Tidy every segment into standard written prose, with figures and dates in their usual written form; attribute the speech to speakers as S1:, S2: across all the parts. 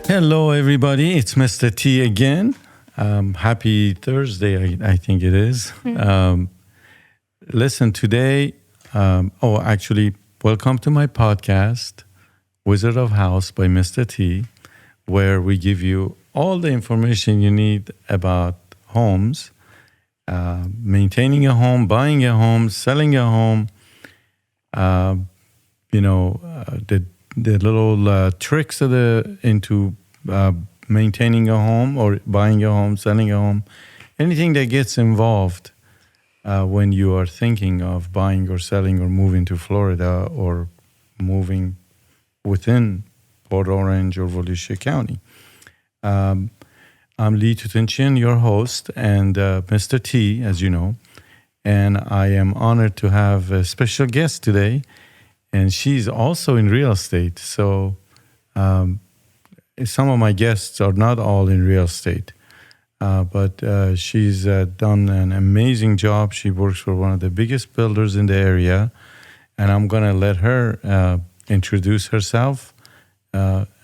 S1: Hello, everybody. It's Mr. T again. Happy Thursday, I think it is. Listen, today, welcome to my podcast, Wizard of House by Mr. T, where we give you all the information you need about homes, maintaining a home, buying a home, selling a home, the little tricks into maintaining a home or buying a home, selling a home, anything that gets involved when you are thinking of buying or selling or moving to Florida or moving within Port Orange or Volusia County. I'm Lee Toutounchian, your host, and Mr. T, as you know, and I am honored to have a special guest today. And she's also in real estate. So some of my guests are not all in real estate. But she's done an amazing job. She works for one of the biggest builders in the area. And I'm going to let her introduce herself.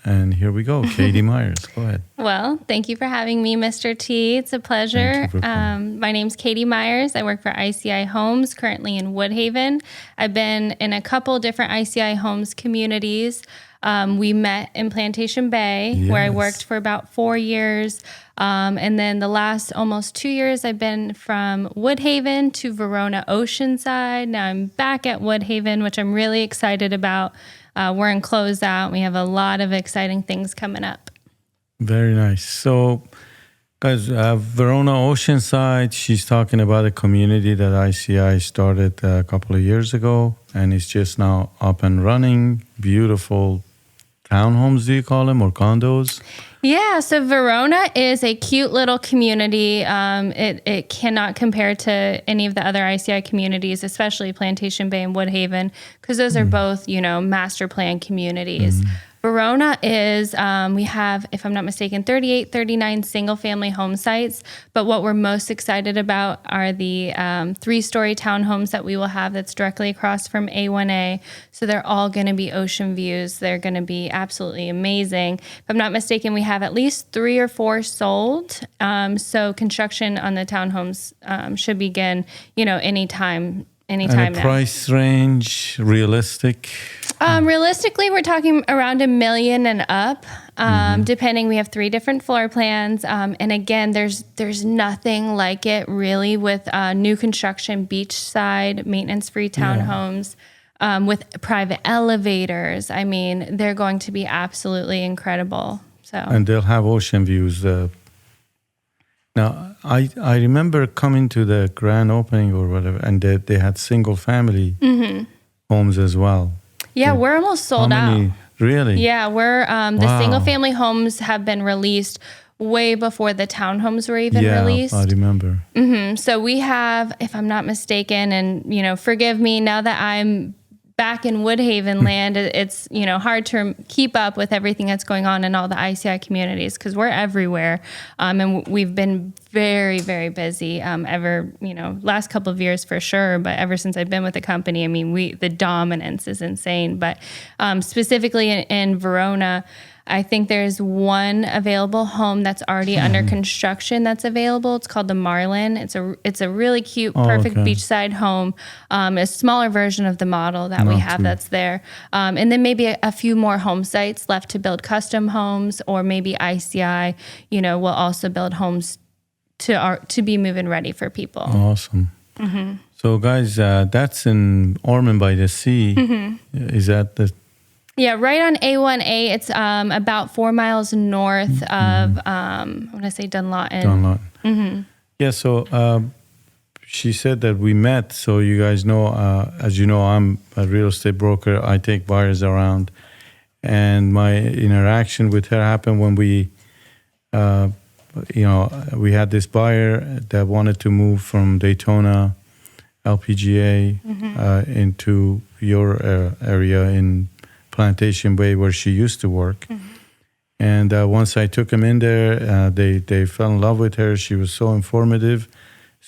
S1: And here we go. Kadie Myers, go ahead.
S2: Well, thank you for having me, Mr. T. It's a pleasure. My name's Kadie Myers. I work for ICI Homes, currently in Woodhaven. I've been in a couple different ICI Homes communities. We met in Plantation Bay, where I worked for about 4 years. And then the last almost 2 years, I've been from Woodhaven to Verona Oceanside. Now I'm back at Woodhaven, which I'm really excited about. We're in closeout. We have a lot of exciting things coming up.
S1: Very nice. So, guys, Verona Oceanside, she's talking about a community that ICI started a couple of years ago, and it's just now up and running. Beautiful townhomes, do you call them, or condos?
S2: Yeah, so Verona is a cute little community. It cannot compare to any of the other ICI communities, especially Plantation Bay and Woodhaven, because those are both, master plan communities. Verona is, we have, if I'm not mistaken, 38, 39 single-family home sites. But what we're most excited about are the 3-story townhomes that we will have that's directly across from A1A. So they're all going to be ocean views. They're going to be absolutely amazing. If I'm not mistaken, we have at least 3 or 4 sold. So construction on the townhomes should begin, anytime
S1: and a
S2: now.
S1: Price range, realistic?
S2: Realistically, we're talking around $1 million and up, depending. We have 3 different floor plans. And again, there's nothing like it really with new construction, beachside, maintenance-free townhomes with private elevators. I mean, they're going to be absolutely incredible.
S1: And they'll have ocean views. Now, I remember coming to the grand opening or whatever, and they had single-family homes as well.
S2: Yeah, we're almost sold out.
S1: Really?
S2: Yeah, we're the single-family homes have been released way before the townhomes were even released.
S1: Yeah, I remember.
S2: So we have, if I'm not mistaken, and forgive me now that I'm back in Woodhaven land, it's hard to keep up with everything that's going on in all the ICI communities because we're everywhere, and we've been very, very busy last couple of years for sure, but ever since I've been with the company, I mean, the dominance is insane. But specifically in Verona, I think there's one available home that's already under construction that's available. It's called the Marlin. It's a really cute, perfect beachside home, a smaller version of the model that we have that's there. And then maybe a few more home sites left to build custom homes, or maybe ICI, will also build homes to be move-in ready for people.
S1: Awesome. So guys, that's in Ormond by the Sea. Is that the...
S2: Yeah, right on A1A. It's about 4 miles north of, I want to say Dunlawton.
S1: Yeah, so she said that we met. So you guys know, as you know, I'm a real estate broker. I take buyers around. And my interaction with her happened when we had this buyer that wanted to move from Daytona, LPGA, into your area in Plantation Bay, where she used to work. And once I took them in there, they fell in love with her. She was so informative,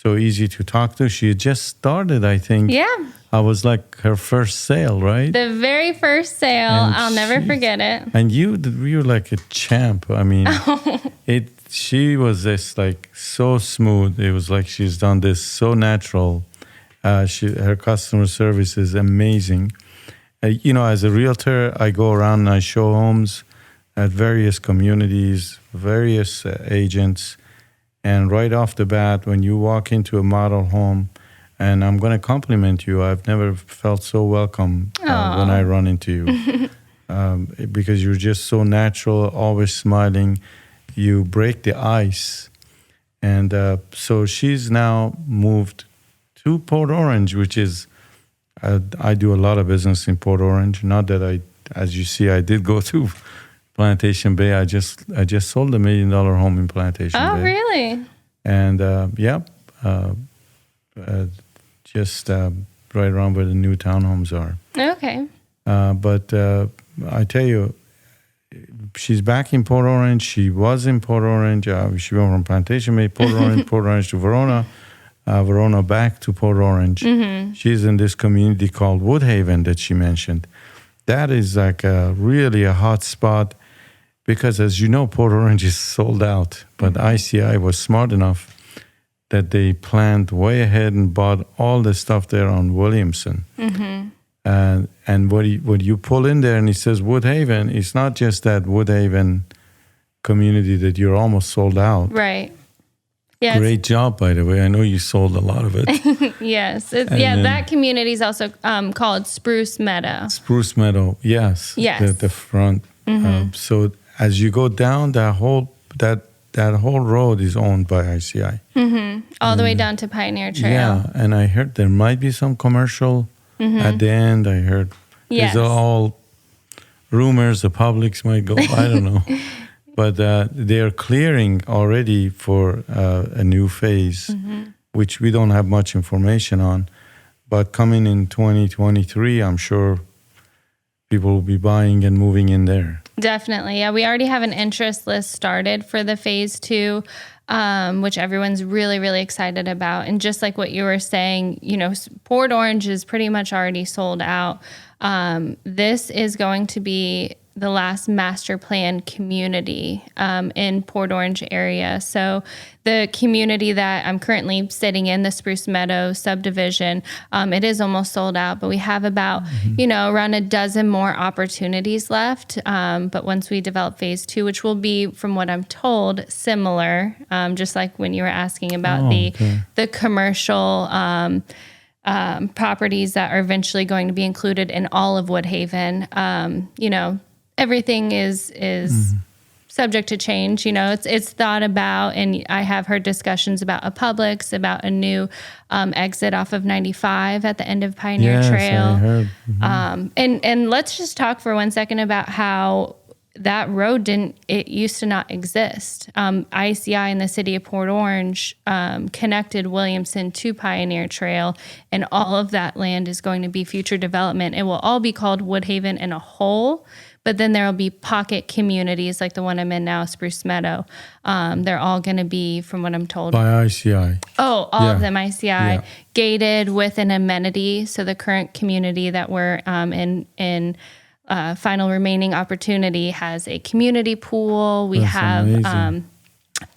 S1: so easy to talk to. She had just started, I think.
S2: Yeah.
S1: I was like her first sale, right?
S2: The very first sale.
S1: And
S2: I'll never forget it.
S1: And you were like a champ. I mean, she was just like so smooth. It was like she's done this so natural. Her customer service is amazing. As a realtor, I go around and I show homes at various communities, various agents. And right off the bat, when you walk into a model home, and I'm going to compliment you, I've never felt so welcome when I run into you. Because you're just so natural, always smiling. You break the ice. And so she's now moved to Port Orange, which is, I do a lot of business in Port Orange. Not that as you see, I did go to Plantation Bay. I just sold $1 million home in Plantation Bay.
S2: Oh, really?
S1: And just right around where the new townhomes are.
S2: Okay.
S1: But I tell you, she's back in Port Orange. She was in Port Orange. She went from Plantation Bay, Port Orange to Verona, Verona back to Port Orange. Mm-hmm. She's in this community called Woodhaven that she mentioned. That is like really a hot spot because, as you know, Port Orange is sold out. But ICI was smart enough that they planned way ahead and bought all the stuff there on Williamson. Mm-hmm. And when you pull in there and it says Woodhaven, it's not just that Woodhaven community that you're almost sold out.
S2: Right. Yes.
S1: Great job, by the way. I know you sold a lot of it.
S2: Yes. That community is also called Spruce Meadow.
S1: Spruce Meadow, yes.
S2: Yes.
S1: The front. Mm-hmm. So as you go down, that whole road is owned by ICI.
S2: Mm-hmm. All the way down to Pioneer Trail.
S1: Yeah, and I heard there might be some commercial at the end. I heard these are all rumors. The Publix might go. I don't know. But they're clearing already for a new phase, which we don't have much information on. But coming in 2023, I'm sure people will be buying and moving in there.
S2: Definitely. Yeah, we already have an interest list started for the phase 2, which everyone's really, really excited about. And just like what you were saying, Port Orange is pretty much already sold out. This is going to be the last master plan community in Port Orange area. So the community that I'm currently sitting in, the Spruce Meadow subdivision, it is almost sold out, but we have about, around a dozen more opportunities left. But once we develop phase 2, which will be, from what I'm told, similar, just like when you were asking about the commercial properties that are eventually going to be included in all of Woodhaven, everything is subject to change. It's thought about, and I have heard discussions about a Publix, about a new exit off of 95 at the end of Pioneer Trail. I heard. And let's just talk for 1 second about how that road it used to not exist. ICI in the city of Port Orange connected Williamson to Pioneer Trail, and all of that land is going to be future development. It will all be called Woodhaven in a whole, but then there will be pocket communities like the one I'm in now, Spruce Meadow. They're all going to be, from what I'm told,
S1: by ICI.
S2: Oh, all of them ICI, gated with an amenity. So the current community that we're in final remaining opportunity has a community pool. We have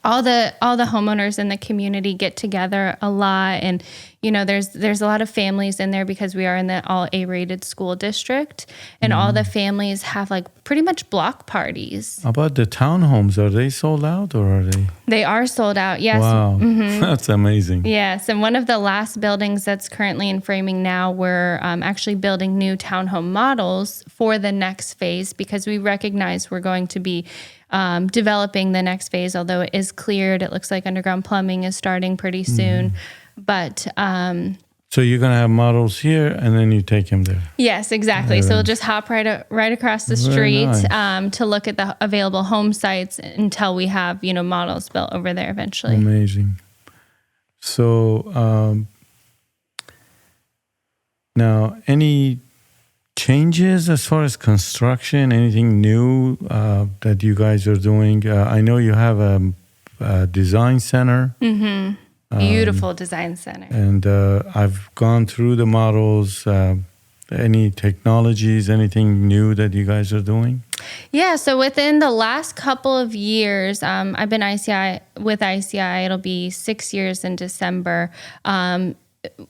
S2: all the homeowners in the community get together a lot, and there's a lot of families in there because we are in the all A-rated school district, and all the families have like pretty much block parties.
S1: How about the townhomes? Are they sold out or are they?
S2: They are sold out. Yes.
S1: Wow, that's amazing.
S2: Yes, and one of the last buildings that's currently in framing now, we're actually building new townhome models for the next phase because we recognize we're going to be developing the next phase, although it is cleared. It looks like underground plumbing is starting pretty soon. But
S1: so you're going to have models here and then you take them there?
S2: Yes, exactly. So we'll just hop right across the street to look at the available home sites until we have, models built over there eventually.
S1: Amazing. So now, any changes as far as construction, anything new that you guys are doing? I know you have a design center.
S2: Beautiful design center.
S1: And I've gone through the models. Any technologies, anything new that you guys are doing?
S2: Yeah, so within the last couple of years, I've been with ICI. It'll be 6 years in December.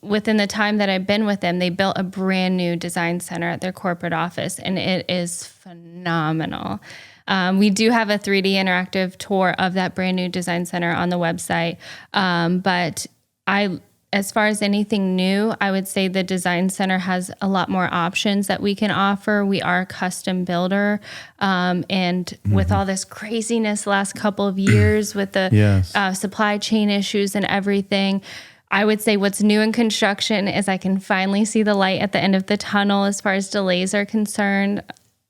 S2: Within the time that I've been with them, they built a brand new design center at their corporate office, and it is phenomenal. We do have a 3D interactive tour of that brand new design center on the website. But as far as anything new, I would say the design center has a lot more options that we can offer. We are a custom builder. And with all this craziness the last couple of years with the supply chain issues and everything, I would say what's new in construction is I can finally see the light at the end of the tunnel as far as delays are concerned.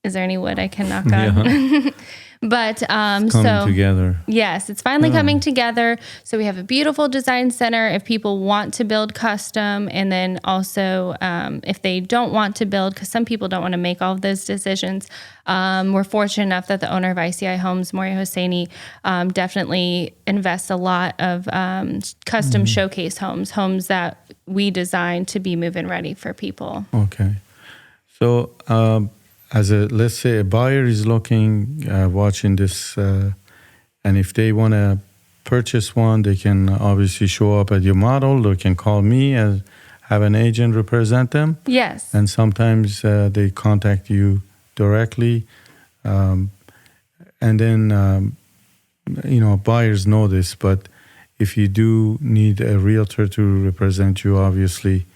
S2: Is there any wood I can knock on? But
S1: it's coming together.
S2: Yes, it's finally coming together. So we have a beautiful design center if people want to build custom, and then also if they don't want to build, because some people don't want to make all of those decisions. We're fortunate enough that the owner of ICI Homes, Moria Hosseini, definitely invests a lot of custom showcase homes that we design to be move-in ready for people.
S1: Okay. So let's say a buyer is looking, watching this, and if they want to purchase one, they can obviously show up at your model. They can call me and have an agent represent them.
S2: Yes.
S1: And sometimes they contact you directly. And then, buyers know this, but if you do need a realtor to represent you, obviously,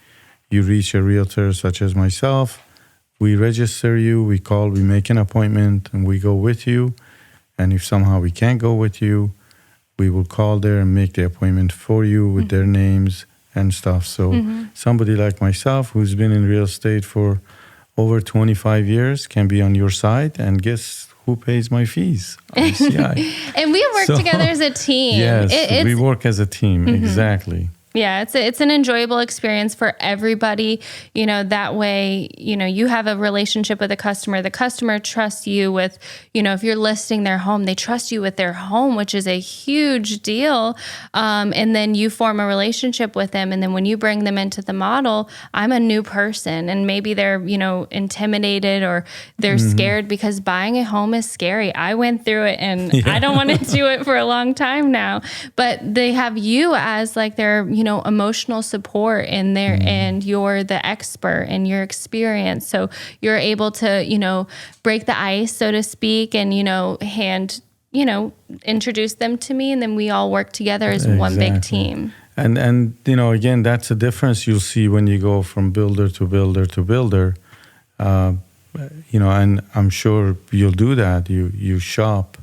S1: you reach a realtor such as myself. We register you, we call, we make an appointment, and we go with you. And if somehow we can't go with you, we will call there and make the appointment for you with their names and stuff. So somebody like myself who's been in real estate for over 25 years can be on your side, and guess who pays my fees? ICI.
S2: And we work together as a team.
S1: Yes, we work as a team, exactly.
S2: Yeah, it's an enjoyable experience for everybody. That way, you have a relationship with a customer. The customer trusts you with, if you're listing their home, they trust you with their home, which is a huge deal. And then you form a relationship with them. And then when you bring them into the model, I'm a new person. And maybe they're, intimidated or they're scared because buying a home is scary. I went through it and I don't want to do it for a long time now. But they have you as like their, emotional support in there, and you're the expert in your experience. So you're able to, break the ice, so to speak, and, introduce them to me. And then we all work together as one big team.
S1: And again, that's a difference you'll see when you go from builder to builder to builder. And I'm sure you'll do that. You shop,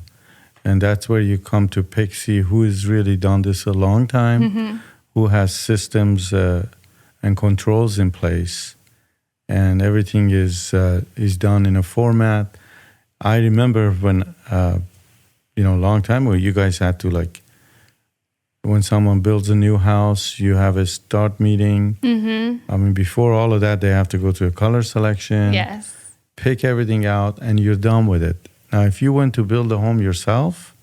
S1: and that's where you come to see who has really done this a long time, who has systems and controls in place, and everything is done in a format. I remember when, a long time ago, you guys had to when someone builds a new house, you have a start meeting. I mean, before all of that, they have to go to a color selection, pick everything out, and you're done with it. Now, if you went to build a home yourself,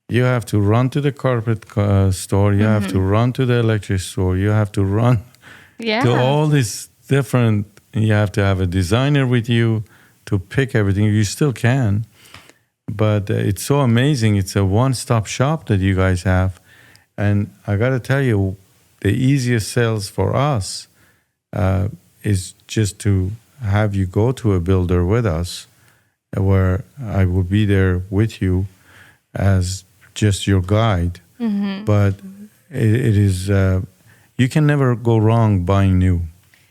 S1: you have to run to the carpet store. You have to run to the electric store. You have to run to all these different. You have to have a designer with you to pick everything. You still can, but it's so amazing. It's a one-stop shop that you guys have, and I got to tell you, the easiest sales for us is just to have you go to a builder with us, where I will be there with you as just your guide. But it is, you can never go wrong buying new.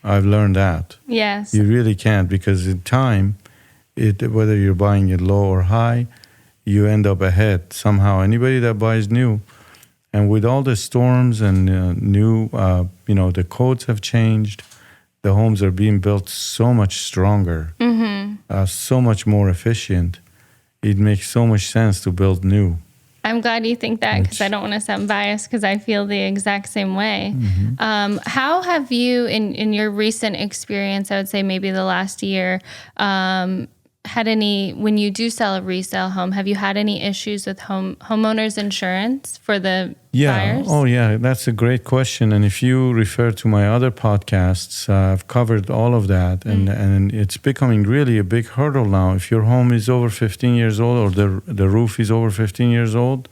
S1: I've learned that.
S2: Yes.
S1: You really can't, because in time, whether you're buying it low or high, you end up ahead somehow. Anybody that buys new, and with all the storms and new, the codes have changed. The homes are being built so much stronger, so much more efficient. It makes so much sense to build new.
S2: I'm glad you think that, because I don't want to sound biased, because I feel the exact same way. How have you, in your recent experience, I would say maybe the last year, had any, when you do sell a resale home, have you had any issues with homeowners insurance for the buyers?
S1: Oh, yeah. That's a great question. And if you refer to my other podcasts, I've covered all of that. And it's becoming really a big hurdle now. If your home is over 15 years old or the roof is over 15 years old,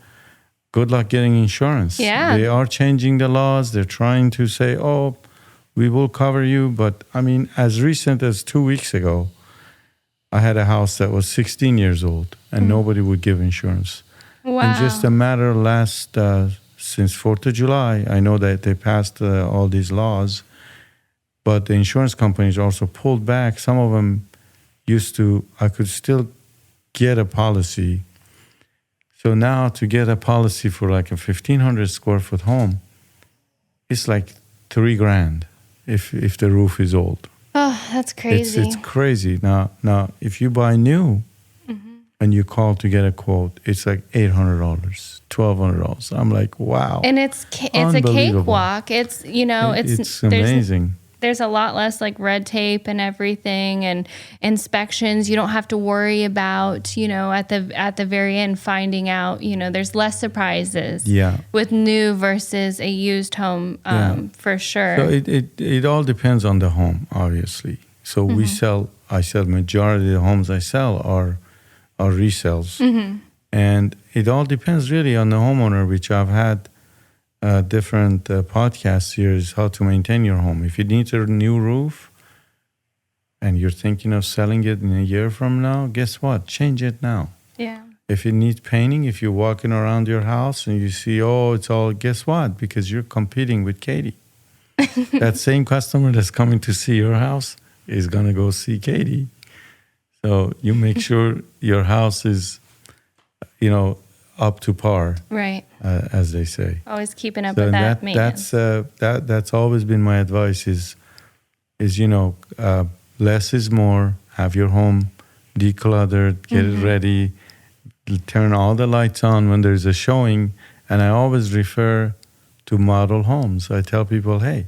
S1: good luck getting insurance.
S2: Yeah.
S1: They are changing the laws. They're trying to say, oh, we will cover you. But I mean, as recent as 2 weeks ago, I had a house that was 16 years old and nobody would give insurance.
S2: Wow.
S1: And just a matter of since 4th of July, I know that they passed all these laws, but the insurance companies also pulled back. Some of them I could still get a policy. So now to get a policy for like a 1,500 square foot home, it's like $3,000 if the roof is old.
S2: Oh, that's crazy.
S1: It's crazy. Now, if you buy new and you call to get a quote, it's like $800, $1,200. I'm like, wow.
S2: And it's a cakewalk. It's,
S1: it's amazing.
S2: There's a lot less like red tape and everything and inspections. You don't have to worry about, at the very end finding out, there's less surprises with new versus a used home for sure.
S1: So it all depends on the home, obviously. So I sell majority of the homes I sell are resales. And it all depends really on the homeowner, which I've had different podcast series, how to maintain your home. If you need a new roof and you're thinking of selling it in a year from now, guess what? Change it now.
S2: Yeah.
S1: If it needs painting, if you're walking around your house and you see, it's all, guess what? Because you're competing with Kadie. That same customer that's coming to see your house is going to go see Kadie. So you make sure your house is, up to par,
S2: right?
S1: As they say.
S2: Always keeping up with that maintenance.
S1: That's always been my advice. Is less is more. Have your home decluttered, get it ready, turn all the lights on when there's a showing. And I always refer to model homes. I tell people, hey,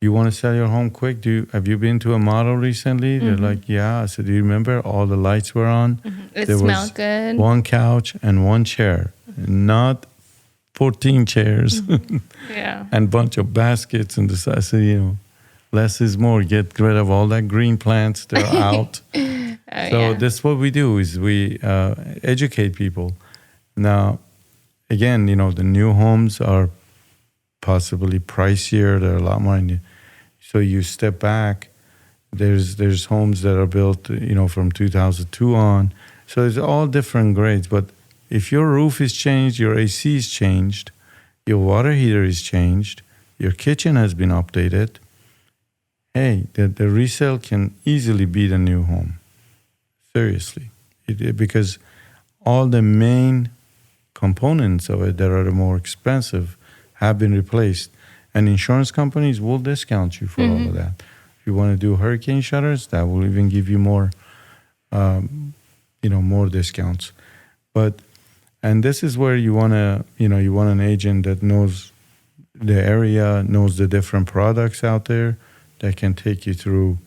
S1: you want to sell your home quick? Have you been to a model recently? They're like, yeah. I said, do you remember all the lights were on?
S2: It smelled good.
S1: One couch and one chair, not 14 chairs.
S2: Yeah.
S1: And a bunch of baskets and this. I said, less is more. Get rid of all that green plants. They're out. That's what we do is we educate people. Now, again, the new homes are possibly pricier. They're a lot more. So you step back, there's homes that are built, from 2002 on. So it's all different grades. But if your roof is changed, your AC is changed, your water heater is changed, your kitchen has been updated, hey, the resale can easily beat a new home. Seriously. Because all the main components of it that are the more expensive have been replaced. And insurance companies will discount you for all of that. If you want to do hurricane shutters, that will even give you more, more discounts. And this is where you want an agent that knows the area, knows the different products out there that can take you through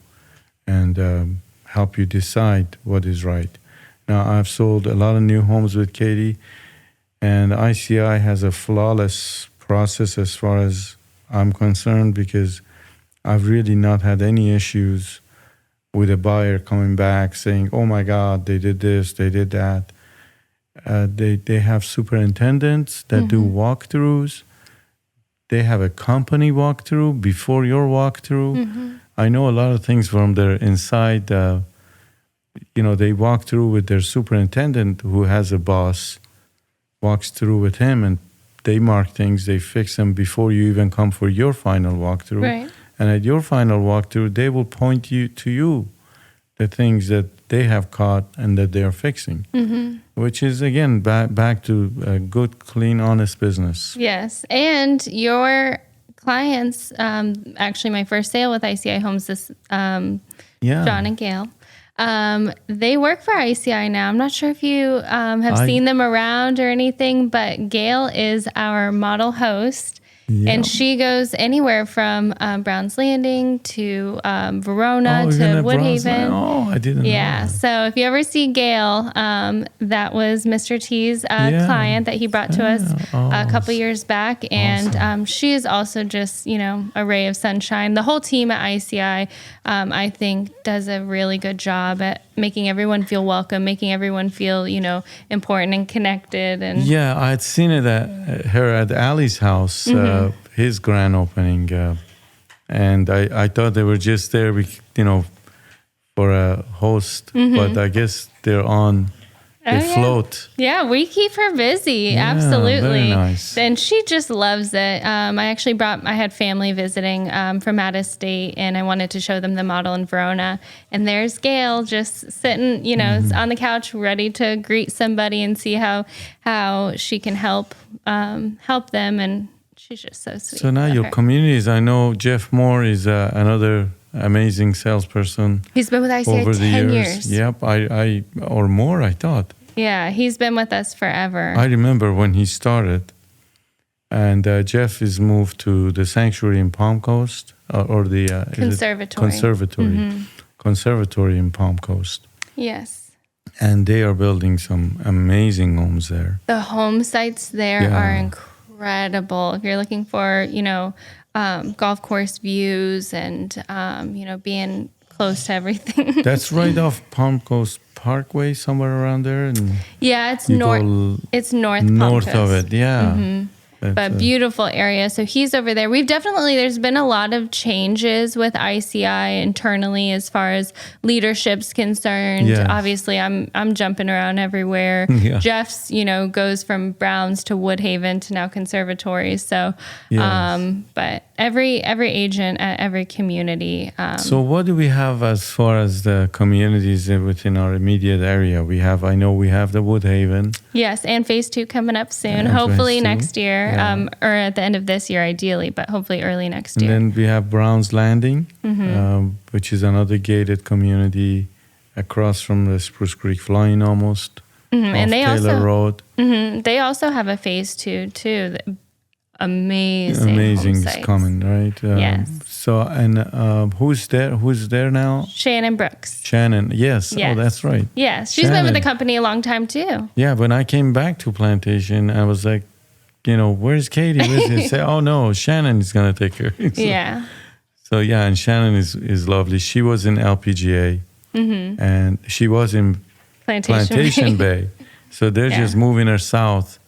S1: and help you decide what is right. Now, I've sold a lot of new homes with Kadie, and ICI has a flawless process as far as I'm concerned, because I've really not had any issues with a buyer coming back saying, oh my God, they did this, they did that. They have superintendents that do walkthroughs. They have a company walkthrough before your walkthrough. I know a lot of things from their inside. They walk through with their superintendent who has a boss, walks through with him, and they mark things, they fix them before you even come for your final walkthrough.
S2: Right.
S1: And at your final walkthrough, they will point you the things that they have caught and that they are fixing, which is, again, back to a good, clean, honest business.
S2: Yes. And your clients, actually my first sale with ICI Homes, John and Gail, they work for ICI now. I'm not sure if you have seen them around or anything, but Gail is our model host.
S1: Yeah.
S2: And she goes anywhere from Browns Landing to Verona
S1: even
S2: to
S1: at Browns
S2: Woodhaven.
S1: Landing. I didn't know that.
S2: So if you ever see Gail, that was Mr. T's client that he brought to us a couple years back. And she is also just, a ray of sunshine. The whole team at ICI, I think, does a really good job at making everyone feel welcome, making everyone feel, important and connected. And
S1: Yeah, I had seen it at Ali's house, his grand opening. And I thought they were just there, for a host, but I guess they're on. They float.
S2: Yeah, we keep her busy.
S1: Yeah,
S2: Absolutely.
S1: very nice.
S2: And she just loves it. I had family visiting from out of state, and I wanted to show them the model in Verona. And there's Gail just sitting, on the couch, ready to greet somebody and see how she can help them. And she's just so sweet.
S1: So now your communities, I know Jeff Moore is another amazing salesperson.
S2: He's been with ICI
S1: over
S2: 10
S1: the
S2: years.
S1: Yep, I or more, I thought.
S2: Yeah, he's been with us forever.
S1: I remember when he started, and Jeff is moved to the sanctuary in Palm Coast, or the conservatory in Palm Coast.
S2: Yes.
S1: And they are building some amazing homes there.
S2: The home sites there are incredible. If you're looking for, golf course views and, being close to everything.
S1: That's right off Palm Coast Parkway, somewhere around there. And
S2: it's north. It's north Palm Coast.
S1: Of it, yeah.
S2: Mm-hmm. But beautiful area. So he's over there. There's been a lot of changes with ICI internally as far as leadership's concerned.
S1: Yes.
S2: Obviously, I'm jumping around everywhere.
S1: Yeah.
S2: Jeff's, goes from Browns to Woodhaven to now Conservatory. So, but every agent at every community.
S1: So what do we have as far as the communities within our immediate area? I know we have the Woodhaven.
S2: Yes, and phase 2 coming up soon. Hopefully next year. Or at the end of this year, ideally, but hopefully early next year.
S1: And then we have Browns Landing, which is another gated community across from the Spruce Creek line almost,
S2: and they
S1: Taylor Road.
S2: They also have a phase 2 too. Amazing
S1: is coming, right?
S2: Yes.
S1: So, and who's there? Who's there now?
S2: Shannon Brooks.
S1: Shannon, yes. Oh, that's right.
S2: Yes, she's been with the company a long time too.
S1: Yeah, when I came back to Plantation, I was like, where's Kadie? Where's say, oh no, Shannon is gonna take her. So and Shannon is lovely. She was in LPGA, and she was in Plantation Bay. So they're just moving her south.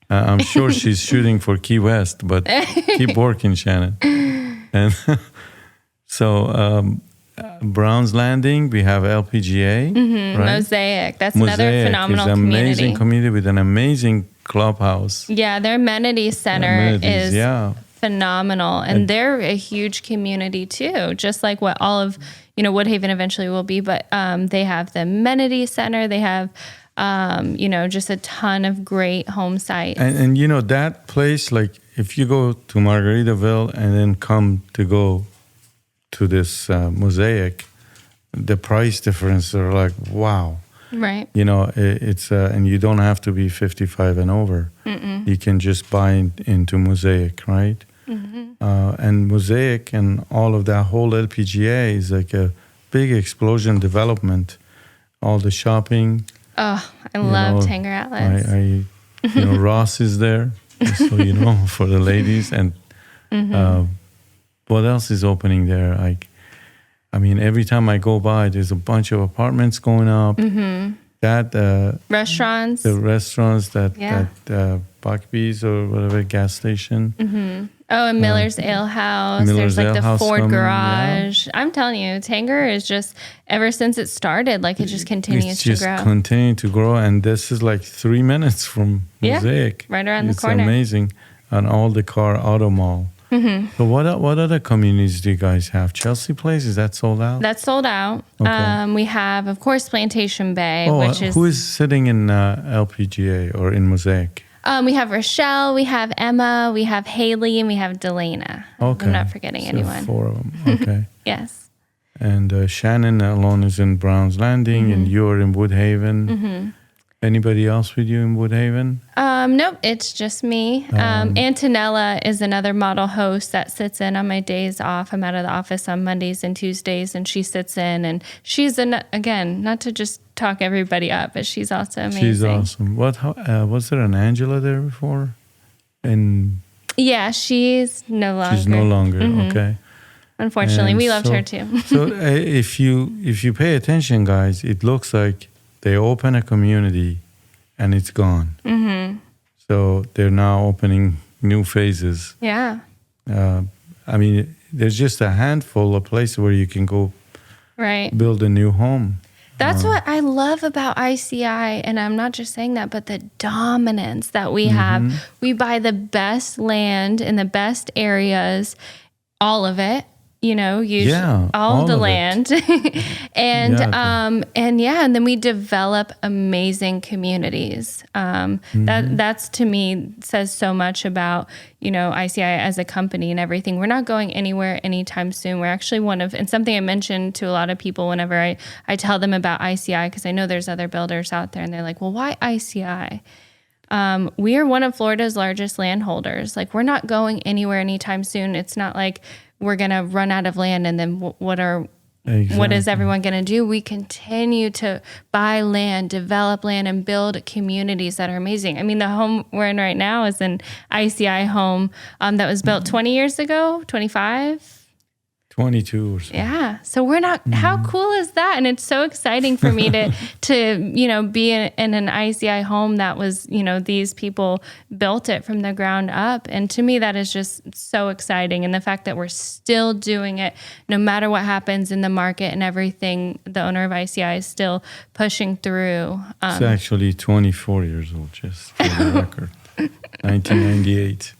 S1: I'm sure she's shooting for Key West, but keep working, Shannon. And so Browns Landing, we have LPGA, right?
S2: Mosaic. That's another phenomenal community.
S1: Amazing community with an amazing clubhouse.
S2: Yeah, their amenity center is phenomenal, and they're a huge community too. Just like what all of Woodhaven eventually will be, but they have the amenity center. They have just a ton of great home sites.
S1: And that place, like if you go to Margaritaville and then come to go to this Mosaic, the price difference are like, wow.
S2: Right.
S1: It's and you don't have to be 55 and over. You can just buy into Mosaic, right? And Mosaic and all of that whole LPGA is like a big explosion development. All the shopping.
S2: Oh, I love Tanger Outlets.
S1: Ross is there, so for the ladies. And what else is opening there? Every time I go by, there's a bunch of apartments going up. That
S2: restaurants,
S1: the restaurants that Buckbee's or whatever gas station.
S2: Oh, and Miller's Ale House. There's like the Ford Garage. I'm telling you, Tanger is just, ever since it started, like it just continues to grow.
S1: Continuing to grow, and this is like 3 minutes from Mosaic.
S2: Right around the corner.
S1: It's amazing. And all the auto mall. So what other communities do you guys have? Chelsea Place, is that sold out?
S2: That's sold out.
S1: Okay.
S2: We have, of course, Plantation Bay, which is...
S1: Who is sitting in LPGA or in Mosaic?
S2: We have Rochelle, we have Emma, we have Haley, and we have Delana.
S1: Okay.
S2: I'm not forgetting anyone.
S1: 4 of them. Okay.
S2: Yes.
S1: And Shannon alone is in Browns Landing, and you're in Woodhaven. Anybody else with you in Woodhaven?
S2: Nope, it's just me. Antonella is another model host that sits in on my days off. I'm out of the office on Mondays and Tuesdays, and she sits in. And she's, again, not to just talk everybody up, but she's also amazing.
S1: She's awesome. Was there an Angela there before?
S2: Yeah, she's no longer.
S1: She's no longer, okay.
S2: Unfortunately, we loved her too.
S1: So if you pay attention, guys, it looks like they open a community and it's gone. Mm-hmm. So they're now opening new phases.
S2: Yeah.
S1: I mean, there's just a handful of places where you can go build a new home.
S2: That's what I love about ICI, and I'm not just saying that, but the dominance that we have. We buy the best land in the best areas, all of it. Usually all the land. and then we develop amazing communities. That's to me says so much about, ICI as a company and everything. We're not going anywhere anytime soon. We're actually and something I mentioned to a lot of people whenever I tell them about ICI, because I know there's other builders out there and they're like, well, why ICI? We are one of Florida's largest landholders. Like, we're not going anywhere anytime soon. It's not like we're going to run out of land and then what is everyone going to do? We continue to buy land, develop land, and build communities that are amazing. I mean, the home we're in right now is an ICI home that was built 20 years ago, 25?
S1: 22 or so.
S2: Yeah. So we're not, how cool is that? And it's so exciting for me to be in an ICI home that was, these people built it from the ground up. And to me, that is just so exciting. And the fact that we're still doing it, no matter what happens in the market and everything, the owner of ICI is still pushing through.
S1: It's actually 24 years old, just for the record. 1998.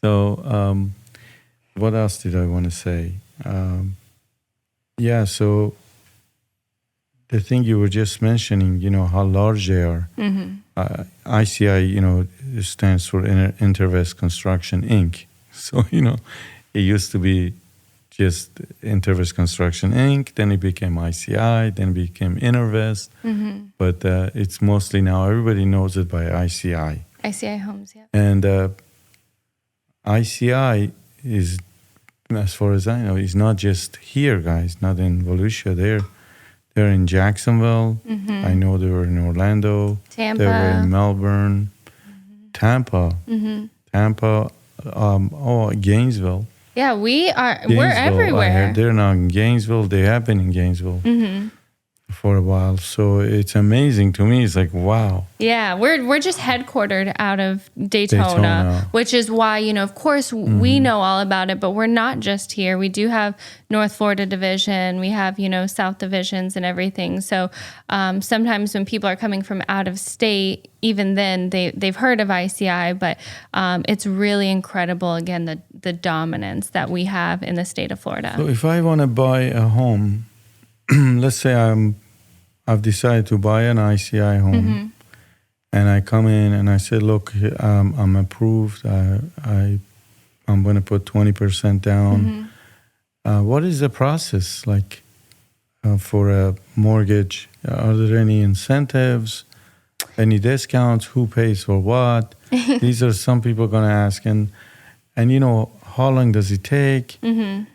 S1: So, what else did I want to say? So the thing you were just mentioning, how large they are. ICI, stands for Intervest Construction, Inc. So, it used to be just Intervest Construction, Inc. Then it became ICI, then it became Intervest. But it's mostly now, everybody knows it by ICI.
S2: ICI Homes, yeah.
S1: And ICI is, as far as I know, is not just here, guys, not in Volusia. They're in Jacksonville. I know they were in Orlando.
S2: Tampa.
S1: They were in Melbourne. Tampa. Tampa. Gainesville.
S2: Yeah, we're
S1: Gainesville,
S2: everywhere.
S1: I heard they're now in Gainesville. They have been in Gainesville for a while. So it's amazing to me. It's like, wow.
S2: Yeah, we're just headquartered out of Daytona, which is why, of course, we know all about it, but we're not just here. We do have North Florida division. We have, South divisions and everything. So sometimes when people are coming from out of state, even then they've heard of ICI, but it's really incredible, again, the dominance that we have in the state of Florida.
S1: So if I want to buy a home, let's say I've decided to buy an ICI home, and I come in and I say, look, I'm approved. I'm going to put 20% down. What is the process like for a mortgage? Are there any incentives, any discounts? Who pays for what? These are some people going to ask. And how long does it take?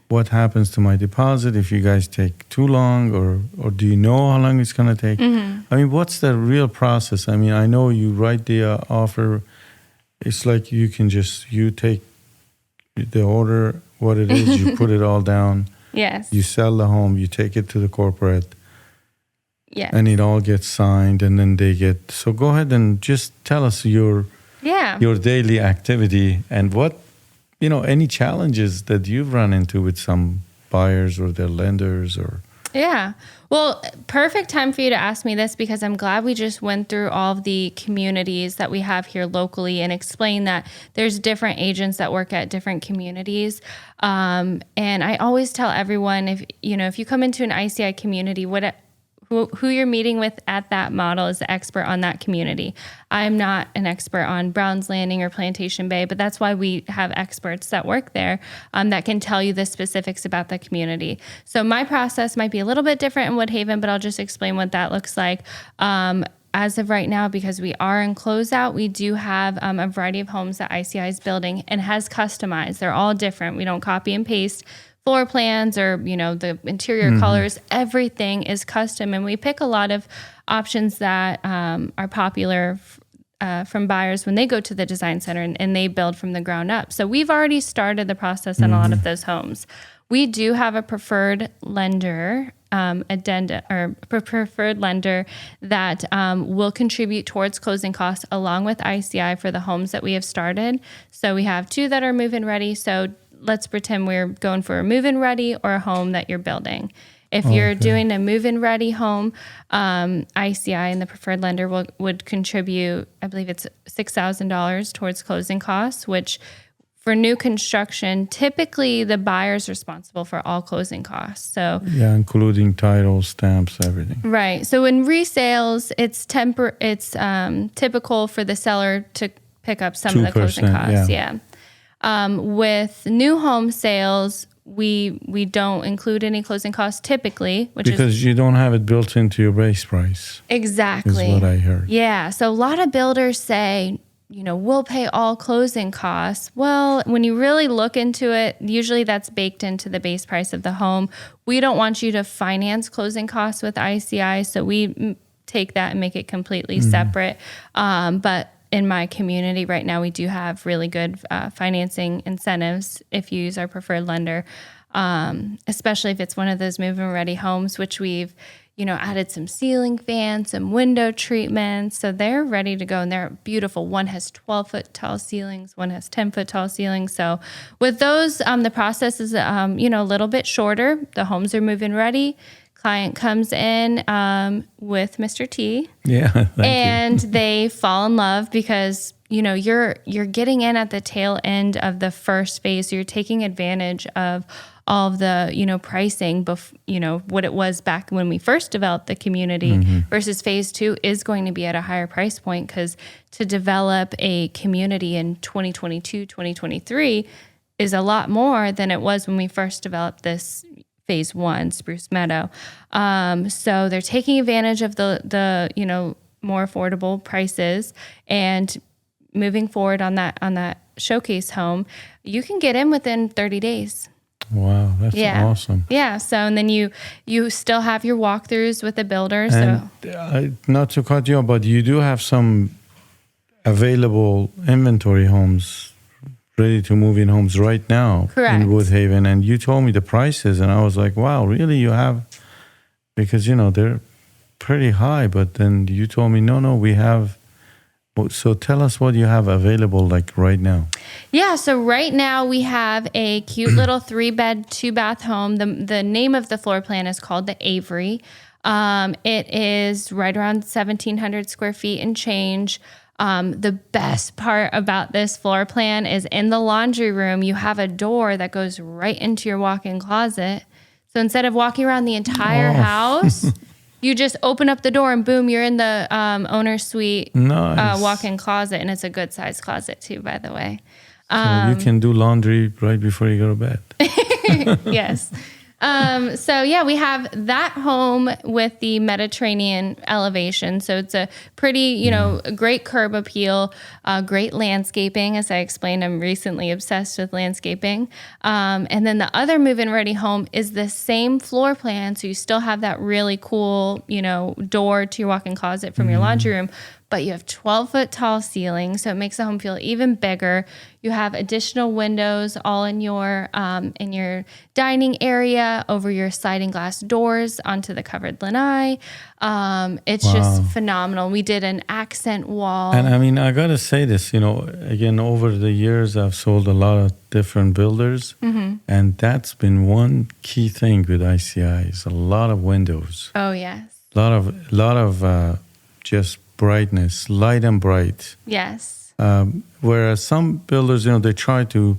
S1: What happens to my deposit if you guys take too long, or do you know how long it's going to take? I mean, what's the real process? I mean, I know you write the offer. It's like you take the order, what it is, you put it all down.
S2: Yes.
S1: You sell the home, you take it to the corporate.
S2: Yes.
S1: And it all gets signed, and then so go ahead and just tell us your daily activity and what, any challenges that you've run into with some buyers or their lenders or.
S2: Yeah. Well, perfect time for you to ask me this, because I'm glad we just went through all of the communities that we have here locally and explained that there's different agents that work at different communities. And I always tell everyone, if you come into an ICI community, who you're meeting with at that model is the expert on that community. I'm not an expert on Browns Landing or Plantation Bay, but that's why we have experts that work there that can tell you the specifics about the community. So my process might be a little bit different in Woodhaven, but I'll just explain what that looks like. As of right now, because we are in closeout, we do have a variety of homes that ICI is building and has customized. They're all different. We don't copy and paste floor plans or, the interior colors. Everything is custom. And we pick a lot of options that are popular from buyers when they go to the design center and they build from the ground up. So we've already started the process on a lot of those homes. We do have a preferred lender preferred lender that will contribute towards closing costs along with ICI for the homes that we have started. So we have 2 that are move-in ready. So let's pretend we're going for a move-in ready or a home that you're building. If you're doing a move-in ready home, ICI and the preferred lender would contribute, I believe it's $6,000 towards closing costs, which for new construction, typically the buyer's responsible for all closing costs. So
S1: yeah, including title, stamps, everything.
S2: Right. So in resales, it's typical for the seller to pick up some of the closing costs. Yeah. With new home sales, we don't include any closing costs typically,
S1: because you don't have it built into your base price.
S2: Exactly.
S1: Is what I heard.
S2: Yeah. So a lot of builders say, we'll pay all closing costs. Well, when you really look into it, usually that's baked into the base price of the home. We don't want you to finance closing costs with ICI, so we take that and make it completely separate. But in my community right now, we do have really good financing incentives if you use our preferred lender, especially if it's one of those move-in ready homes, which we've added some ceiling fans, some window treatments. So they're ready to go and they're beautiful. One has 12-foot tall ceilings. One has 10-foot tall ceilings. So with those, the process is, a little bit shorter. The homes are move-in ready. Client comes in with Mr. T.
S1: Yeah.
S2: And they fall in love because, you're getting in at the tail end of the first phase. So you're taking advantage of all of the, pricing, what it was back when we first developed the community versus phase 2 is going to be at a higher price point because to develop a community in 2022, 2023 is a lot more than it was when we first developed this phase 1, Spruce Meadow. So they're taking advantage of the more affordable prices and moving forward on that showcase home, you can get in within 30 days.
S1: Wow, that's awesome.
S2: Yeah, so and then you still have your walkthroughs with the builder.
S1: And not to cut you off, but you do have some available inventory homes, ready to move in homes right now.
S2: Correct.
S1: In Woodhaven. And you told me the prices, and I was like, wow, really? You have, because, they're pretty high, but then you told me, no, we have. So tell us what you have available like right now.
S2: Yeah, so right now we have a cute little 3-bed, 2-bath home. The name of the floor plan is called the Avery. It is right around 1,700 square feet and change. The best part about this floor plan is in the laundry room, you have a door that goes right into your walk-in closet. So instead of walking around the entire house, you just open up the door and boom, you're in the owner's suite walk-in closet. And it's a good size closet too, by the way.
S1: So you can do laundry right before you go to bed.
S2: Yes. So yeah, we have that home with the Mediterranean elevation. So it's a pretty, a great curb appeal, great landscaping. As I explained, I'm recently obsessed with landscaping. And then the other move-in ready home is the same floor plan. So you still have that really cool, door to your walk-in closet from your laundry room, but you have 12-foot tall ceilings, so it makes the home feel even bigger. You have additional windows all in your dining area, over your sliding glass doors onto the covered lanai. It's just phenomenal. We did an accent wall.
S1: And I mean, I got to say this, again, over the years, I've sold a lot of different builders, and that's been one key thing with ICI is a lot of windows.
S2: Oh, yes.
S1: A lot of just brightness, light and bright.
S2: Yes.
S1: Whereas some builders, they try to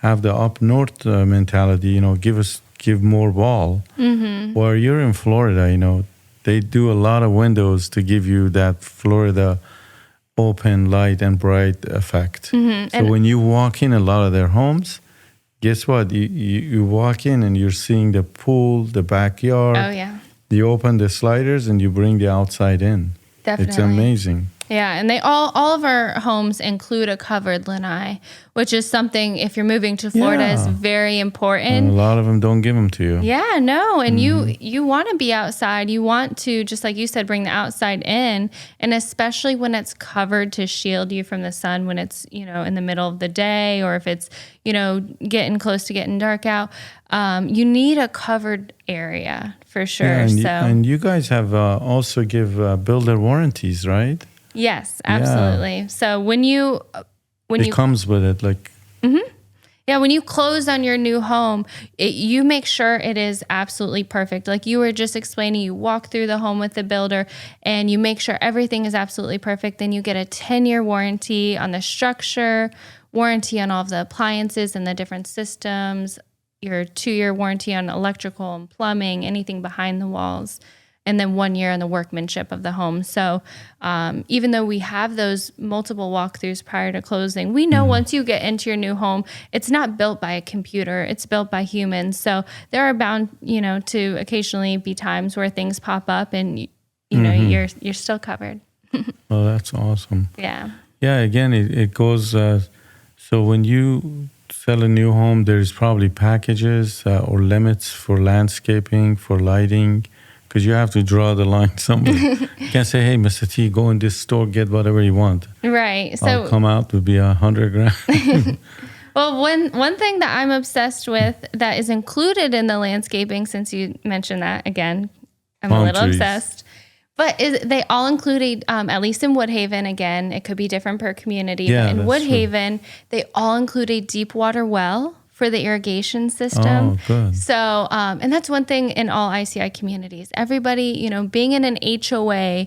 S1: have the up north mentality, give more wall. Where you're in Florida, They do a lot of windows to give you that Florida open, light, and bright effect. So
S2: And-
S1: when you walk in a lot of their homes, guess what? You walk in and you're seeing the pool, the backyard.
S2: Oh, yeah.
S1: You open the sliders and you bring the outside in.
S2: Definitely.
S1: It's amazing.
S2: Yeah, and they all of our homes include a covered lanai, which is something, if you're moving to Florida, is
S1: Yeah.
S2: very
S1: And
S2: important.
S1: a lot of them don't give them to you.
S2: Yeah, no, and you want to be outside. You want to, just like you said, bring the outside in, and especially when it's covered to shield you from the sun when it's, in the middle of the day, or if it's, getting close to getting dark out. You need a covered area for sure.
S1: Yeah, and you guys have also give builder warranties, right?
S2: Yes, absolutely. So when you
S1: comes with it, like
S2: when you close on your new home, you make sure it is absolutely perfect. Like you were just explaining, you walk through the home with the builder and you make sure everything is absolutely perfect. Then you get a 10-year warranty on the structure, warranty on all of the appliances and the different systems, your 2-year warranty on electrical and plumbing, anything behind the walls, and then 1 year on the workmanship of the home. So even though we have those multiple walkthroughs prior to closing, we know once you get into your new home, it's not built by a computer, it's built by humans. So there are bound, to occasionally be times where things pop up and, you're still covered.
S1: oh, that's awesome.
S2: Yeah.
S1: Yeah, again, it goes, so when you sell a new home, there's probably packages or limits for landscaping, for lighting, because you have to draw the line somewhere. You can't say, hey, Mr. T, go in this store, get whatever you want.
S2: Right. So
S1: I'll come out to be $100,000.
S2: well, one thing that I'm obsessed with that is included in the landscaping, since you mentioned that again, I'm
S1: Palm
S2: a little
S1: trees.
S2: obsessed. But they all included, at least in Woodhaven, again, it could be different per community.
S1: Yeah,
S2: but in
S1: that's
S2: Woodhaven, they all include a deep water well for the irrigation system.
S1: Oh, good.
S2: So, and that's one thing in all ICI communities. Everybody, being in an HOA,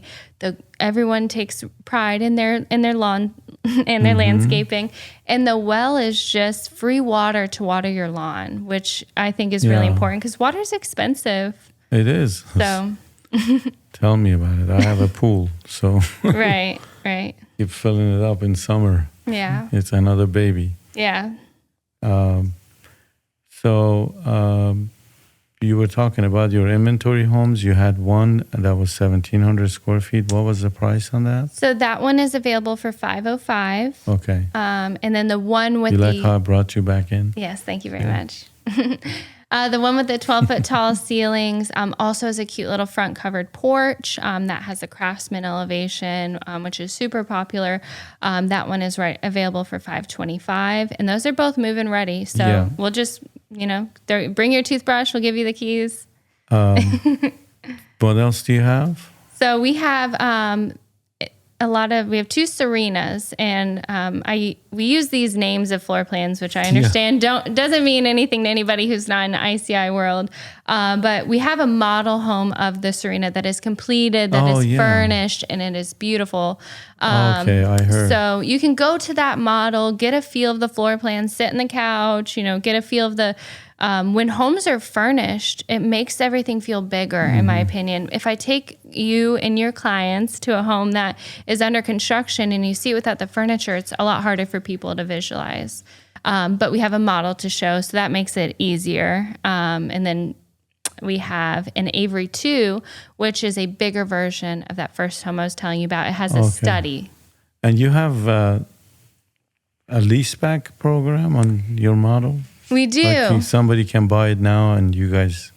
S2: everyone takes pride in their lawn and their landscaping, and the well is just free water to water your lawn, which I think is really
S1: Yeah.
S2: important because water is expensive.
S1: It is.
S2: So,
S1: Tell me about it. I have a pool, so
S2: right.
S1: keep filling it up in summer.
S2: Yeah.
S1: It's another baby.
S2: Yeah.
S1: You were talking about your inventory homes. You had one that was 1,700 square feet. What was the price on that?
S2: So that one is available for $505.
S1: Okay.
S2: And then the one with
S1: You
S2: the
S1: like how I brought you back in?
S2: yes, thank you very much. The one with the 12-foot tall ceilings also has a cute little front covered porch that has a craftsman elevation, which is super popular. That one is available for $525, and those are both move-in ready. So
S1: Yeah.
S2: we'll just, bring your toothbrush. We'll give you the keys.
S1: What else do you have?
S2: So we have we have two Serenas, and we use these names of floor plans, which I understand doesn't mean anything to anybody who's not in the ICI world. But we have a model home of the Serena that is completed, that is furnished, and it is beautiful.
S1: Okay, I heard.
S2: So you can go to that model, get a feel of the floor plan, sit in the couch, get a feel of the. When homes are furnished, it makes everything feel bigger, in my opinion. If I take you and your clients to a home that is under construction and you see it without the furniture, it's a lot harder for people to visualize. But we have a model to show, so that makes it easier. And then we have an Avery 2, which is a bigger version of that first home I was telling you about. It has a study.
S1: And you have a leaseback program on your model?
S2: We do.
S1: Like somebody can buy it now and you guys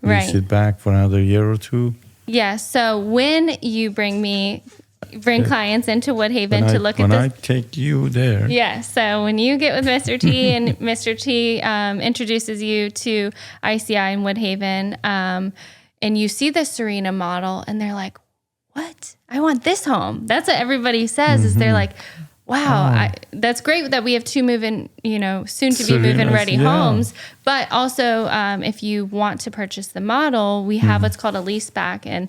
S1: lease it back for another year or two?
S2: Yeah. So when you bring clients into Woodhaven to look at this.
S1: When I take you there.
S2: Yeah. So when you get with Mr. T and Mr. T introduces you to ICI in Woodhaven, and you see the Serena model and they're like, what? I want this home. That's what everybody says is they're like, wow, that's great that we have two move-in, soon to be move-in ready homes. But also, if you want to purchase the model, we have what's called a lease back. And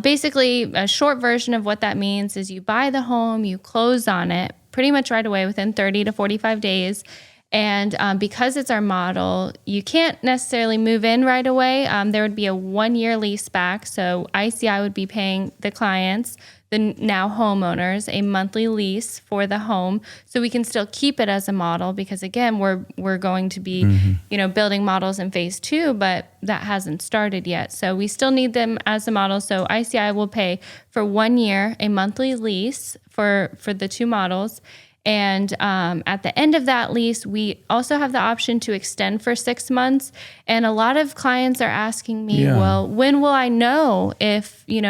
S2: basically, a short version of what that means is you buy the home, you close on it pretty much right away within 30 to 45 days. And because it's our model, you can't necessarily move in right away. There would be a 1-year lease back. So ICI would be paying the clients, the now homeowners, a monthly lease for the home. So we can still keep it as a model because, again, we're going to be, building models in phase 2, but that hasn't started yet. So we still need them as a model. So ICI will pay for 1 year a monthly lease for the 2 models. And at the end of that lease, we also have the option to extend for 6 months. And a lot of clients are asking me, well, when will I know if you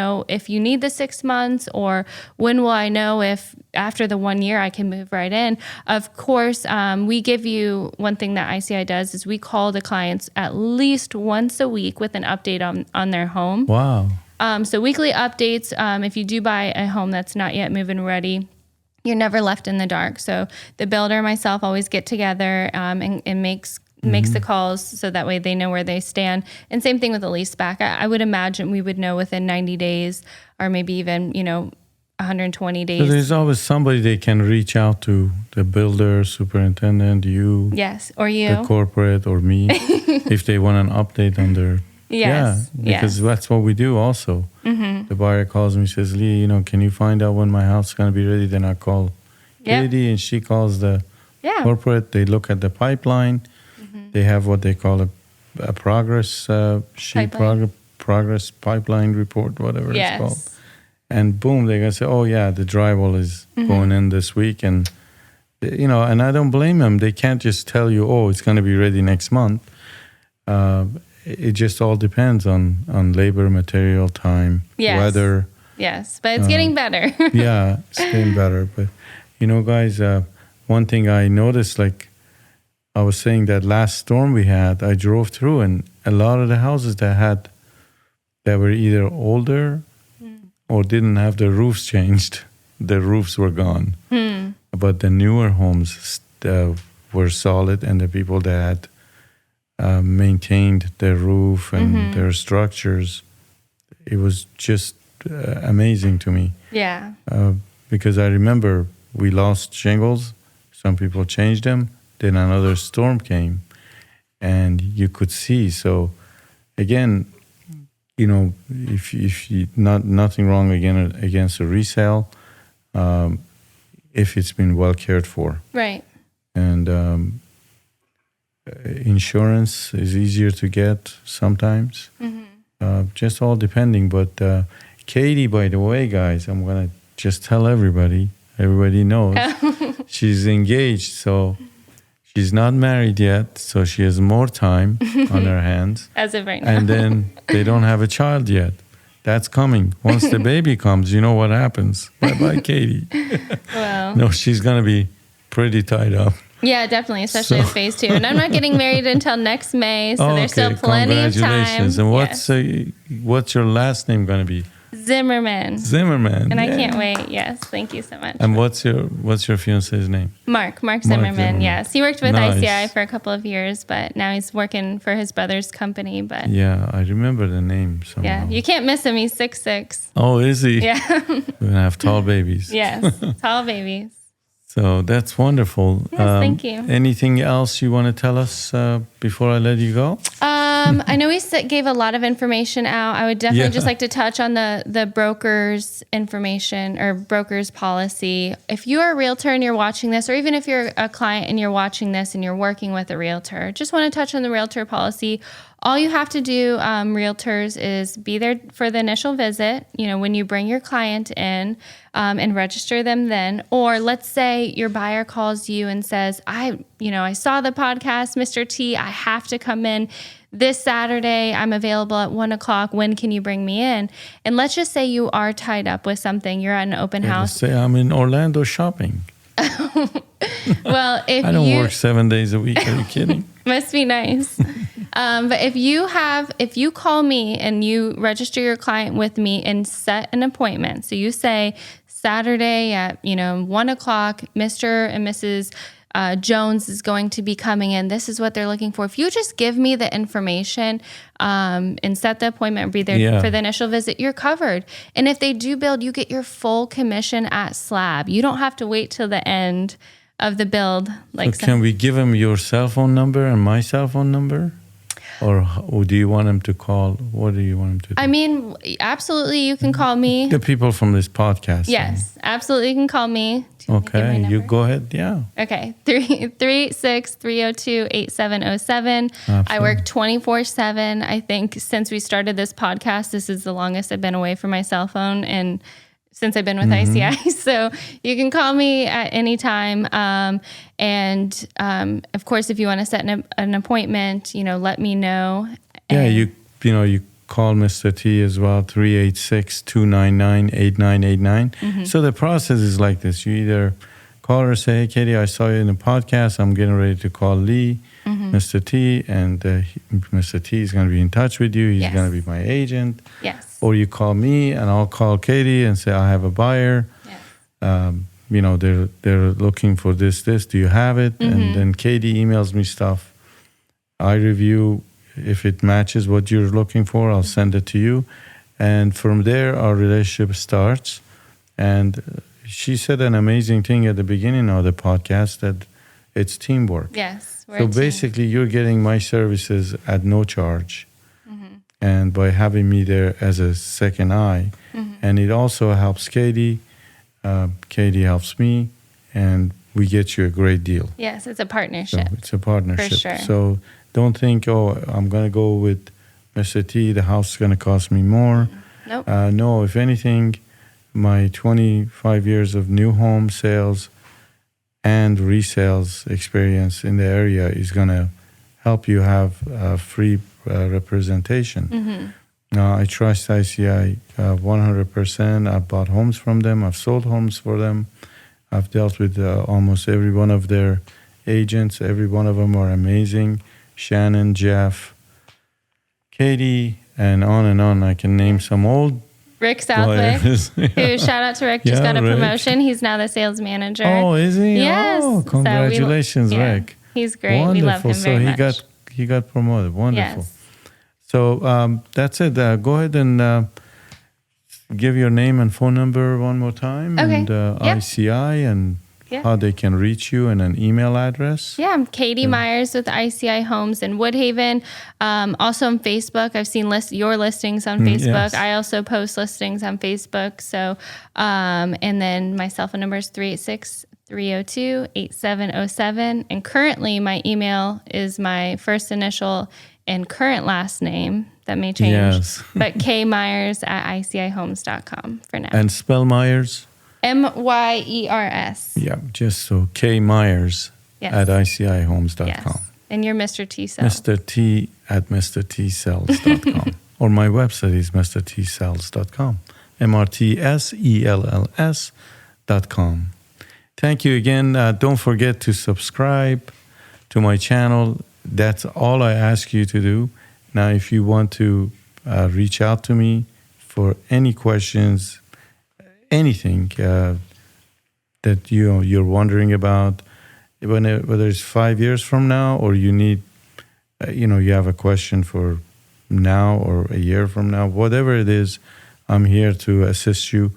S2: need the 6 months, or when will I know if after the 1 year I can move right in? Of course, we give you, one thing that ICI does is we call the clients at least once a week with an update on their home.
S1: Wow.
S2: So weekly updates, if you do buy a home that's not yet move-in ready, you're never left in the dark. So the builder and myself always get together and makes the calls so that way they know where they stand. And same thing with the lease back. I would imagine we would know within 90 days or maybe even, 120 days.
S1: So there's always somebody they can reach out to, the builder, superintendent, you.
S2: Yes, or you.
S1: The corporate or me, if they want an update on their...
S2: Yes.
S1: Yeah, because that's what we do also. The buyer calls me, says, Lee, can you find out when my house is going to be ready? Then I call Kadie, and she calls the corporate. They look at the pipeline. They have what they call a progress sheet, progress pipeline report, whatever it's called. And boom, they're going to say, oh, yeah, the drywall is going in this week. And, and I don't blame them. They can't just tell you, oh, it's going to be ready next month. It just all depends on labor, material, time, weather.
S2: Yes, but it's getting better.
S1: Yeah, it's getting better. But, guys, one thing I noticed, like I was saying, that last storm we had, I drove through, and a lot of the houses that were either older or didn't have their roofs changed, the roofs were gone. But the newer homes were solid, and the people that had maintained their roof and their structures. It was just amazing to me.
S2: Yeah.
S1: Because I remember we lost shingles. Some people changed them. Then another storm came, and you could see. So, again, if you nothing wrong against a resale, if it's been well cared for.
S2: Right.
S1: And insurance is easier to get sometimes. Just all depending. But Kadie, by the way, guys, I'm going to just tell everybody knows, she's engaged. So she's not married yet. So she has more time on her hands.
S2: As of right now.
S1: And then they don't have a child yet. That's coming. Once the baby comes, you know what happens. Bye-bye, Kadie.
S2: Well.
S1: No, she's going to be pretty tied up.
S2: Yeah, definitely, especially with phase 2. And I'm not getting married until next May, so there's still plenty of time.
S1: And what's your last name going to be?
S2: Zimmerman.
S1: And
S2: I can't wait. Yes, thank you so much.
S1: And what's your fiancé's name?
S2: Mark Zimmerman. Yes, he worked with ICI for a couple of years, but now he's working for his brother's company. But
S1: yeah, I remember the name somehow.
S2: Yeah, you can't miss him. He's 6'6".
S1: Oh, is he?
S2: Yeah.
S1: We're gonna have tall babies.
S2: Yes, tall babies.
S1: So that's wonderful.
S2: Yes, thank you.
S1: Anything else you want to tell us before I let you go?
S2: I know we gave a lot of information out. I would definitely just like to touch on the broker's information or broker's policy. If you are a realtor and you're watching this, or even if you're a client and you're watching this and you're working with a realtor, just want to touch on the realtor policy. All you have to do, realtors, is be there for the initial visit, when you bring your client in, and register them then. Or let's say your buyer calls you and says, I saw the podcast, Mr. T, I have to come in this Saturday. I'm available at 1:00. When can you bring me in? And let's just say you are tied up with something. You're at an open house.
S1: Let's say I'm in Orlando shopping.
S2: Well, if
S1: I don't work 7 days a week. Are you kidding?
S2: Must be nice. But if you call me and you register your client with me and set an appointment, so you say Saturday at 1:00, Mr. and Mrs. Jones is going to be coming in. This is what they're looking for. If you just give me the information and set the appointment, be there for the initial visit, you're covered. And if they do build, you get your full commission at slab. You don't have to wait till the end of the build. Like,
S1: So can we give him your cell phone number and my cell phone number? Or do you want him to call? What do you want him to do?
S2: I mean, absolutely, you can call me.
S1: The people from this podcast.
S2: Yes, absolutely, you can call me. Do you want me to give my
S1: Okay, you
S2: number?
S1: go ahead. Yeah.
S2: Okay, 336-302-8707. I work 24/7. I think since we started this podcast, this is the longest I've been away from my cell phone, and since I've been with ICI. So you can call me at any time. Of course, if you want to set an appointment, let me know.
S1: Yeah, you call Mr. T as well, 386-299-8989. So the process is like this. You either call her, say, hey, Kadie, I saw you in the podcast. I'm getting ready to call Lee, Mr. T, and Mr. T is going to be in touch with you. He's going to be my agent.
S2: Yes.
S1: Or you call me, and I'll call Kadie and say, I have a buyer.
S2: Yes.
S1: They're looking for this. Do you have it? And then Kadie emails me stuff. I review. If it matches what you're looking for, I'll send it to you. And from there, our relationship starts. And she said an amazing thing at the beginning of the podcast, that it's teamwork.
S2: Yes.
S1: So basically, you're getting my services at no charge. And by having me there as a second eye. And it also helps Kadie. Kadie helps me. And we get you a great deal.
S2: Yes, it's a partnership.
S1: So it's a partnership.
S2: For sure.
S1: So don't think, I'm going to go with Mr. T. The house is going to cost me more.
S2: Nope.
S1: No, if anything, my 25 years of new home sales and resales experience in the area is going to help you have free representation. I trust ICI 100%. I've bought homes from them. I've sold homes for them. I've dealt with almost every one of their agents. Every one of them are amazing. Shannon, Jeff, Kadie, and on. I can name some old
S2: Rick Southwick,
S1: players.
S2: who, shout out to Rick, just got a
S1: Rick.
S2: promotion. He's now the sales manager.
S1: Oh, is he?
S2: Yes.
S1: Oh,
S2: So
S1: congratulations, Rick.
S2: He's great.
S1: Wonderful.
S2: We love him very much.
S1: So he got promoted. Wonderful.
S2: Yes.
S1: So that's it. Go ahead and give your name and phone number one more time.
S2: Okay.
S1: And ICI and how they can reach you, and an email address.
S2: Yeah, I'm Kadie Myers with ICI Homes in Woodhaven. Also on Facebook. I've seen your listings on Facebook.
S1: Yes.
S2: I also post listings on Facebook. So, and then my cell phone number is 386-302-8707. And currently my email is my first initial and current last name. That may change.
S1: Yes.
S2: But kmyers@icihomes.com for now.
S1: And spell Myers.
S2: Myers.
S1: Yeah, just so K Myers at ICIHomes.com.
S2: Yes. And you're Mr. T Sells.
S1: Mr. T at MrTsells.com. Or my website is MrTsells.com. MrTsells.com. Thank you again. Don't forget to subscribe to my channel. That's all I ask you to do. Now, if you want to reach out to me for any questions, anything that you're wondering about, whether it's 5 years from now, or you need, you have a question for now or a year from now, whatever it is, I'm here to assist you.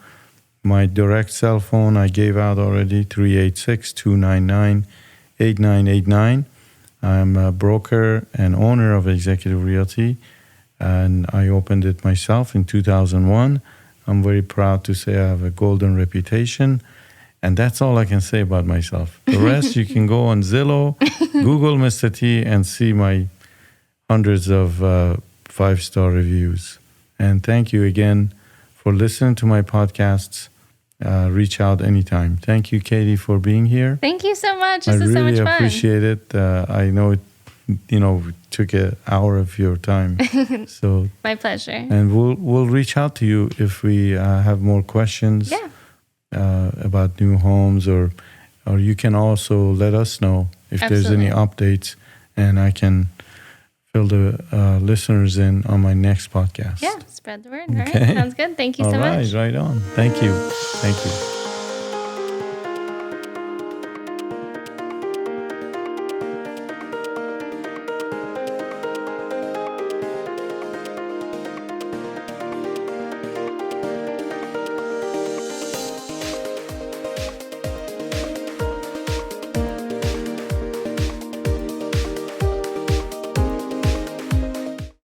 S1: My direct cell phone I gave out already, 386-299-8989. I'm a broker and owner of Executive Realty, and I opened it myself in 2001. I'm very proud to say I have a golden reputation, and that's all I can say about myself. The rest, you can go on Zillow, Google Mr. T, and see my hundreds of 5-star reviews. And thank you again for listening to my podcasts. Reach out anytime. Thank you, Kadie, for being here.
S2: Thank you so much. This
S1: I
S2: is so
S1: really
S2: much fun.
S1: appreciate it. I know it, took an hour of your time. So
S2: my pleasure.
S1: And we'll reach out to you if we have more questions about new homes, or you can also let us know if there's any updates, and I can fill the listeners in on my next podcast.
S2: Yeah, spread the word. All right, sounds good. Thank you so much.
S1: All right, right on. Thank you.